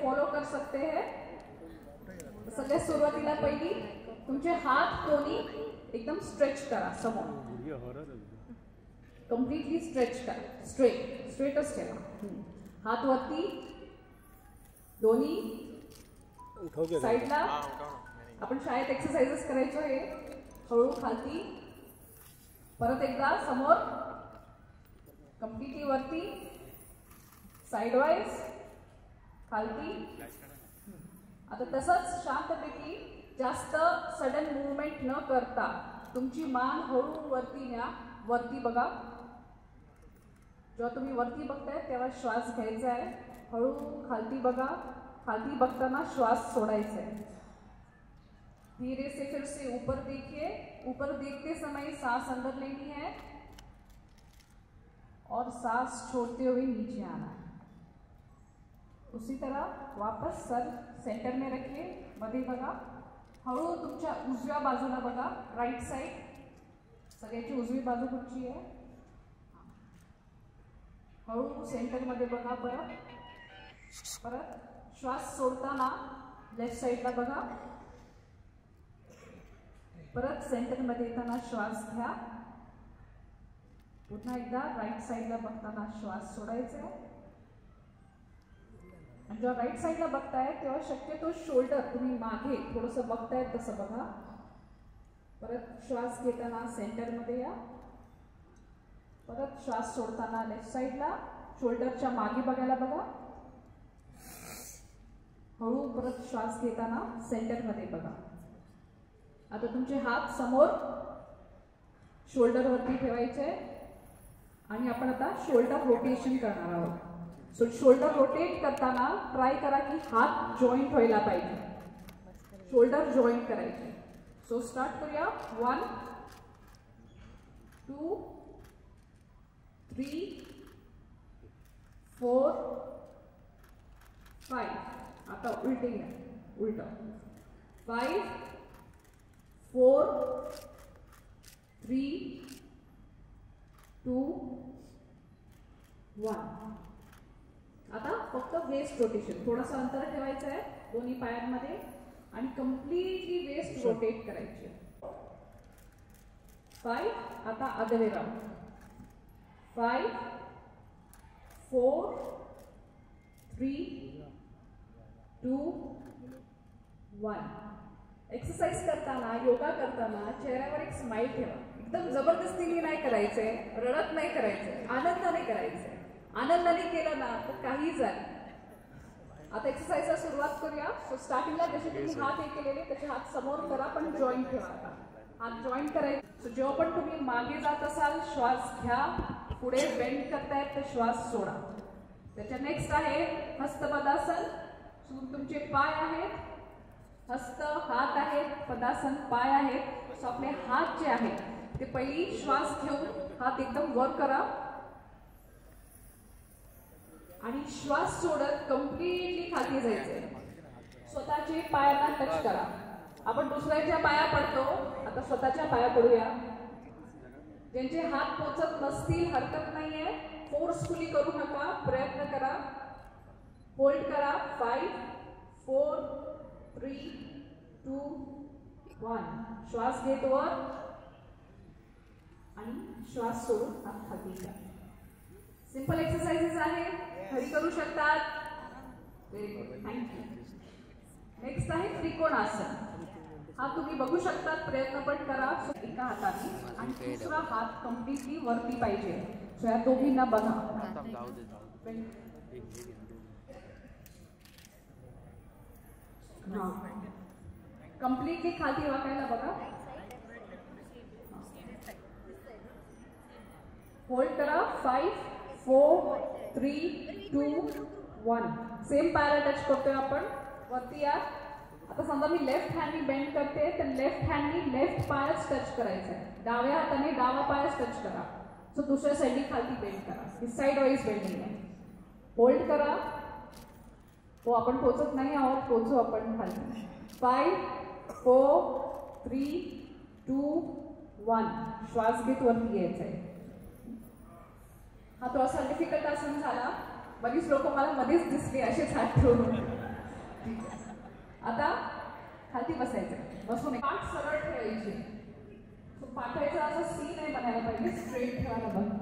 Follow कर सकते हैं। सगळ्यात सुरुवातीला पहिली तुमचे हात दोन्ही एकदम स्ट्रेच करा समोर, कम्प्लिटली स्ट्रेच करा, स्ट्रेटच ठेवा, हात वरती दोन्ही साईडला। आपण शाळेत एक्सरसाइजेस करायचो हे, हळू खालती, परत एकदा समोर, कम्प्लिटली वरती, साइड वाइज, खालती। आता तसंच शांतपैकी जास्त सडन मूवमेंट न करता तुमची मान हळू वरती न्या, वरती बघा। जेव्हा तुम्ही वरती बघताय तेव्हा श्वास घ्यायचा आहे, हळू खालती बघा, खालती बघताना श्वास सोडायचा है। धीरे से फिर से ऊपर देखिए, ऊपर देखते समय सांस अंदर लेनी है और सांस छोड़ते हुए नीचे आना है। उसी तरह वापस सर सेंटर में रखिए, मध्ये बघा, हळू तुमच्या उजव्या बाजूला बघा, राइट साइड, सगळ्याची उजवी बाजू कुठची आहे, हळू सेंटर मध्ये बघा, परत श्वास सोडताना लेफ्ट साइडला बघा, परत सेंटर मध्ये येताना श्वास घ्या, पुन्हा एकदा राइट साइडला बघताना श्वास सोडायचा आहे। आणि जेव्हा राइट साइडला बघताय तेव्हा शक्यतो शोल्डर तुम्ही मागे थोडंसं बघताय तसं बघा। परत श्वास घेताना सेंटर मध्ये या, परत श्वास सोडताना लेफ्ट साइडला शोल्डरच्या मागे बघायला बघा, हळू परत श्वास घेताना सेंटर मध्ये बघा। आता तुमचे हात समोर शोल्डर वरती ठेवायचे आणि आपण आता शोल्डर रोटेशन करणार आहोत। सो शोल्डर रोटेट करताना ट्राय करा की हात जॉईंट व्हायला पाहिजे, शोल्डर जॉईंट करायचे। सो स्टार्ट करूया, 1 2 3 4 5। आता उलटे घ्या, उलट, 5 4 3 2 1। आता फक्त वेस्ट रोटेशन, थोडंसं अंतर ठेवायचं आहे दोन्ही पायांमध्ये आणि कम्प्लिटली वेस्ट रोटेट करायची। 5, आता अदर वे राउंड, 5 4 3 2 1। एक्सरसाइज करताना, योगा करताना चेहऱ्यावर एक स्माइल ठेवा, एकदम जबरदस्तीने नाही करायचंय, रडत नाही करायचंय, आनंदाने करायचंय। आनंदाने केलं ना तर काही झालं। आता एक्सरसाइजला सुरुवात करूया। सो स्टार्टिंगला जसे तुम्ही हात हे केलेले तसे हात समोर करा, पण जॉईंट ठेवा। आता हात जॉईंट करायचे। सो जेव्हा पण तुम्ही मागे जात असाल श्वास घ्या, पुढे बेंड करतायत तर श्वास सोडा। त्याच्या नेक्स्ट आहे हस्तपदासन। तुमचे पाय आहेत, हस्त हात आहेत, पदासन पाय आहेत। सो आपले हात जे आहेत ते पहिली श्वास घेऊन हात एकदम वर करा आणि श्वास सोडत कम्प्लिटली खाली जायचंय। स्वतःचे पायांना टच करा। आपण दुसऱ्याच्या पाया पडतो, आता स्वतःच्या पाया पडूया। ज्यांचे हात पोचत नसतील हरकत नाहीये, फोर्सफुली करू नका, प्रयत्न करा, होल्ड करा। 5 4 3 2 1। श्वास घेत वर आणि श्वास सोडून हात खाली घ्या। सिंपल एक्सरसाइजेस आहेत, घरी करू शकतात। Very good, thank you. नेक्स्ट आहे त्रिकोणासन। हा तुम्ही बघू शकता, प्रयत्न पण करा। एका हाताने आणि दुसरा हात कम्प्लिटली वरती पाहिजे। सो या दोघींना बघा, कम्प्लिटली खाली वाकायला बघा, होल्ड करा। 5 4 3 2 1। सेम पायाला टच करतोय आपण, वरती या। आता समजा मी लेफ्ट हँडनी बेंड करते तर लेफ्ट हँडनी लेफ्ट पायच टच करायचा आहे, डाव्या हाताने डावा पायच टच करा। सो दुसऱ्या साईडनी खाली बेंड करा, ही साइड वाईज बेंडिंग आहे। होल्ड करा, हो आपण पोचत नाही आहोत, पोचू आपण खाली। 5 4 3 2 1। श्वास घेत वरती यायचा आहे। हा थोडासा डिफिकल्ट आसन झाला, बरीच लोक मला मध्येच दिसली असेच हात ठेवून। ठीक आहे. आता खाली बसायचं. बसून पाठ सरळ ठेवायची. सो पाठाचा असं सी नाही बनायला पाहिजे, स्ट्रेट ठेवायला बघा.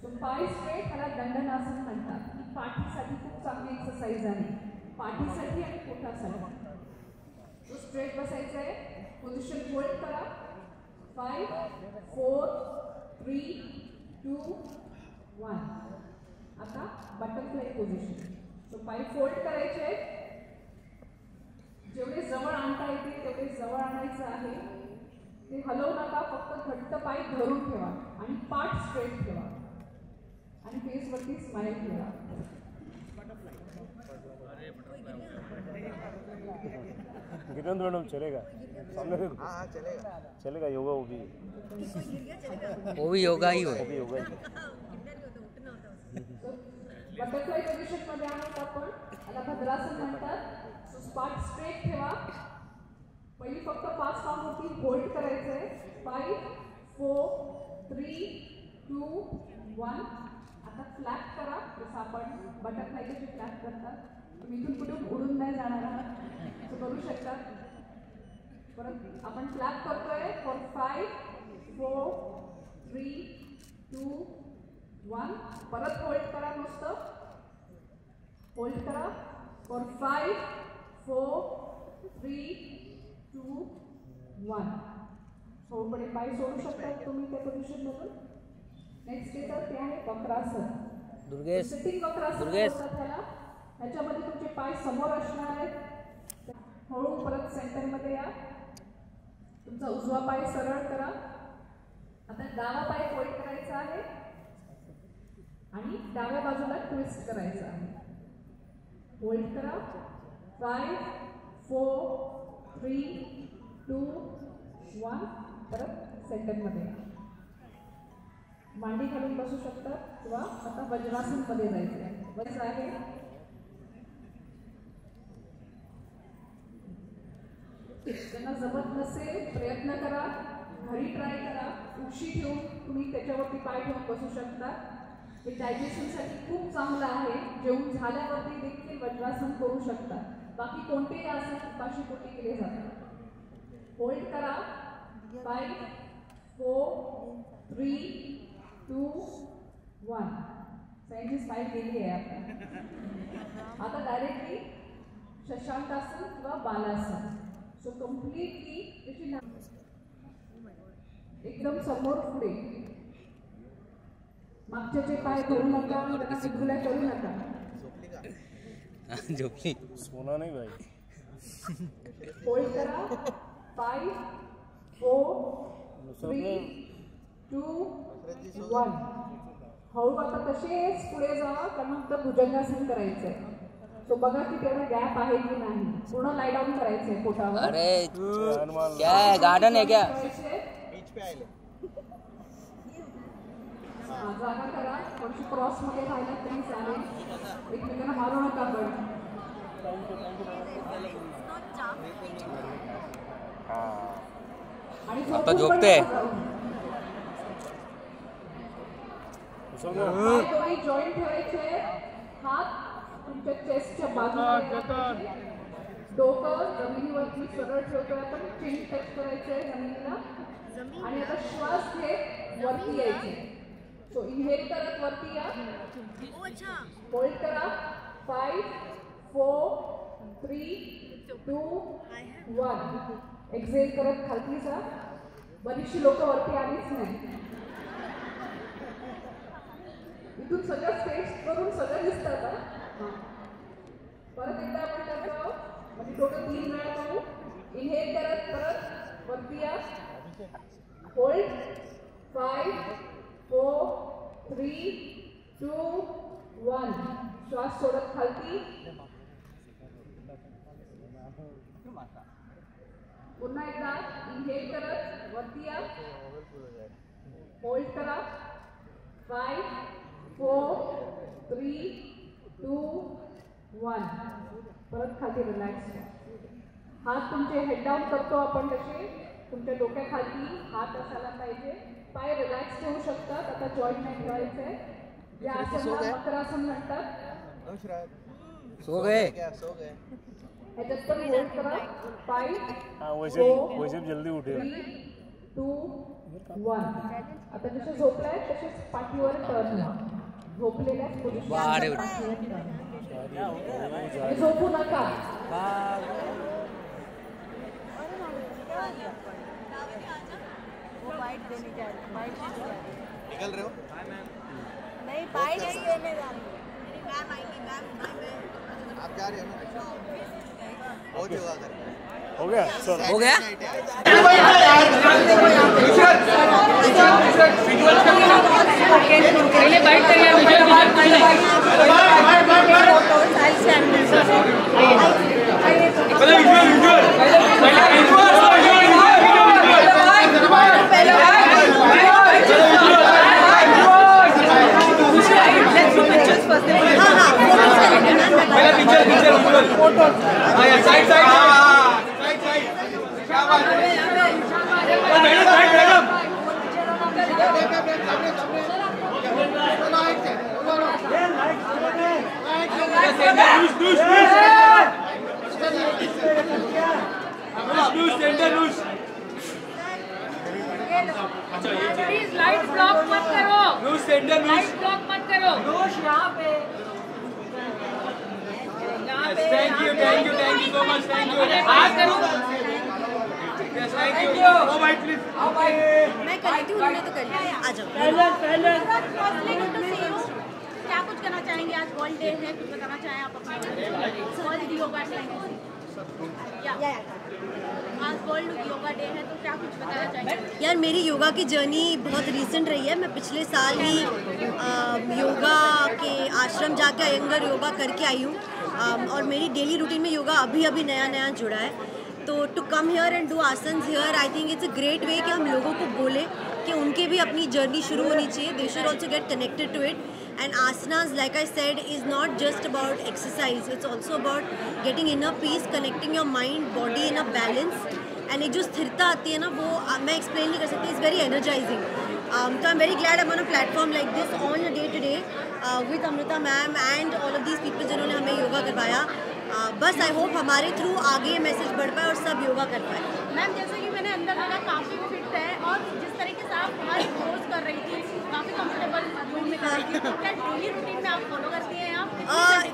सो पाय स्ट्रेट, ह्याला दंडनासन म्हणतात. ही पाठीसाठी खूप चांगली एक्सरसाइज आहे, पाठीसाठी आणि पोटासाठी. सो स्ट्रेट बसायचं आहे. पोझिशन होल्ड करा. 5 4 3 2 1. आता बटरफ्लाय पोझिशन. सो पाय फोल्ड करायचे आहेत. जेवढे जवळ आणता येतील तेवढे जवळ आणायचं आहे. ते हलवू नका, फक्त घट्ट पाय धरून ठेवा आणि पाठ स्ट्रेट ठेवा आणि फेसवरती स्माइल ठेवा. गिरन मैडम चलेगा सामने से? हाँ चलेगा चलेगा योगा वो भी योगा ही हो. बटरफ्लाय पोझिशन मध्ये आहोत आपण. याला भद्रासन म्हणतात. सो पाठ स्ट्रेट ठेवा. पहिली फक्त 5 काउंट होती, होल्ड करायचंय. 5 4 3 2 1. आता फ्लॅप करा, जसं आपण बटरफ्लाय कशी फ्लॅप करतात. तुम्ही इथून कुठून उडून नाही जाणार आहात, असं करू शकता. परत आपण फ्लॅप करतोय फॉर 5 4 3 2 1. परत होल्ड करा, नुसतं होल्ड करा फॉर 5 4 3 2 1. थोडे पाय सोडू शकतात तुम्ही त्या पोझिशन मधून. नेक्स्ट येतात ते आहे वक्रासन. दुर्गेश सिटिंग वक्रासन बोलतात त्याला. ह्याच्यामध्ये तुमचे पाय समोर असणार आहेत. हळू परत सेंटर मध्ये या. तुमचा उजवा पाय सरळ करा. आता डावा पाय फोल्ड करायचा आहे आणि डाव्या बाजूला ट्विस्ट करायचा आहे. होल्ड करा. 5 4 3 2 1. परत सेंटर मध्ये मांडी घालून बसू शकतात किंवा आता वज्रासन मध्ये जायचं. वज्र आहे. त्यांना जमत नसेल प्रयत्न करा, घरी ट्राय करा. उशी ठेवून तुम्ही त्याच्यावरती पाय ठेवून बसू शकता. हे डायजेशनसाठी खूप चांगलं आहे. जेवून झाल्यावरती देखील वज्रासन करू शकता. बाकी कोणतेही आसन उपाशी पोटी केले जातात. होल्ड करा. 5 4 3 2 1. साईडची स्माइल गेली आहे आपण. आता डायरेक्टली शशांकासन किंवा बालासन. सो कम्प्लिटली एकदम समोर पुढे. मागच्याचे पाय धरू नका, त्यांना चिखुल्या करू नका. झोपली सोना नहीं भाई. होल्ड करा. 5 4 3 2 1. हळू आता तसेच पुढे जावा, कारण आता भुजंगासन करायचंय. सो बघा की तेवढा गॅप आहे की नाही. पूर्ण लाय डाऊन करायचंय पोटावर. अरे क्या है, गार्डन है क्या? बीच पे आए. जागा करा. थोडीशी क्रॉस मध्ये राहिला तरी चालेल. एकमेकांना मारू नका. पण आणि आता झोपते. दोन्ही जॉईंट ठेवायचे. हात तुमच्या चेस्टच्या बाजूला. डोकं जमिनीवरती सरळ ठेवतोय आपण. चिन टच करायचंय जमिनीला. आणि आता श्वास घेत वरती यायचे. सो इनहेल करत वरती या. होल्ड करा. 5 4 3 2 1. एक्झेल करत खालती जा. बरीचशी लोक वरती आलीच नाही. इथून सगळं स्टेज करून सगळं दिसतात. परत एकदा आपण करतो. म्हणजे टोटल 3 वेळा करू. इनहेल करत परत वरती या. होल्ड. 5 4 3 2 1. श्वास सोडत खालती. पुन्हा एकदा इनहेल करत वरती या. होल्ड करा. 5 4 3 2 1. परत खाली रिलॅक्स. हात तुमचे हेड डाऊन करतो आपण तसे. तुमच्या डोक्याखाली हात असायला पाहिजे. पाय रिलॅक्स ठेवू शकतात. आता जॉईंट नाही ठेवायचंय. या आसनाला वक्रासन म्हणतात. सो गए क्या सो गए. ह्याच्यात पण होल्ड करा. 5 हाँ वैसे 4 वैसे भी जल्दी उठेगा. 3 2 1. आता जसे झोपलाय तसेच पाठीवर टर्न व्हा. झोपलेल्या बारे पोझिशन झोपू नका. निकल रहे हो? नहीं बाइट देने जा रही हूँ. आप जा रहे हो ना? बहुत योगा कर. हो गया सर. हो गया. प्लीज लाइट ब्लॉक मत करो. लाइट ब्लॉक मत करो. यहाँ पे thank you so much. Thank you. बात करो. Thank you. ओ भाई प्लीज. मैं कर लेती हूँ. उन्होंने तो कर लिया. आ जाओ. क्या कुछ करना चाहेंगे? आज वर्ल्ड डे है, कुछ बताना चाहें आप अपने वर्ल्ड योगा डे है. आज वर्ल्ड योगा डे है तो क्या कुछ बताना चाहेंगे? यार मेरी योगा की जर्नी बहुत रीसेंट रही है. मैं पिछले साल ही योगा के आश्रम जाके अयंगर योगा करके आई हूँ. और मेरी डेली रूटीन में योगा अभी नया जुड़ा है. तो to come here and do asanas here, I think it's a great way कि हम लोगों को बोले कि उनके भी अपनी जर्नी शुरू होनी चाहिए. They should also get connected to it. And asanas, like I said, is not just about exercise. It's also about getting inner peace, connecting your mind, body in a balance. And एक जो स्थिरता आती है ना, वो मैं explain नहीं कर सकती. It's very energizing. So I'm very glad I'm on a platform like this on a day to day with Amrita ma'am and all of these people जिन्होंने हमें योगा करवाया. बस आई होप हमारे थ्रू आगे मैसेज बढ़ पाए और सब योगा कर पाए. मैम जैसे कि मैंने अंदर लगा काफ़ी फिट है और जिस तरीके से आप हमारे पोज कर रही थी काफ़ी कंफर्टेबल रूम में कर रही थी. तो क्या डेली रूटीन में आप फॉलो करती हैं आप?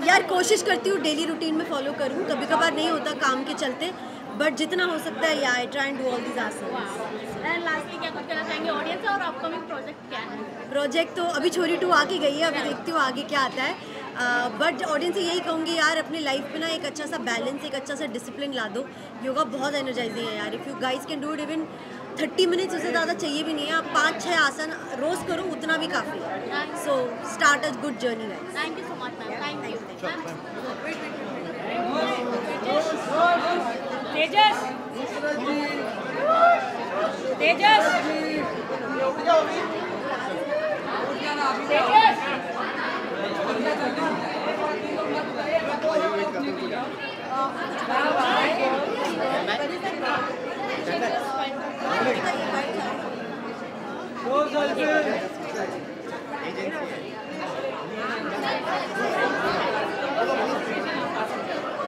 यार कोशिश करती हूँ डेली रूटीन में फॉलो करूँ. कभी कभार नहीं होता काम के चलते, बट जितना हो सकता है I try end do all these asanas. End lastly क्या कुछ कहना चाहेंगे ऑडियंस और अपकमिंग प्रोजेक्ट क्या है? प्रोजेक्ट तो अभी छोरी 2 आके गई है. अभी देखती हूँ आगे क्या आता है. बट ऑडियंस से यही कहूँगी यार अपनी लाइफ में ना एक अच्छा सा बैलेंस, एक अच्छा सा डिसिप्लिन ला दो. योगा बहुत एनर्जाइजिंग है यार. If you guys can do it even 30 minutes, उससे ज़्यादा चाहिए भी नहीं है. आप 5-6 आसन रोज़ करो, उतना भी काफ़ी है. So start a good journey guys. Thank you so much ma'am. Thank you. Tejas. Tejas. Tejas. Go,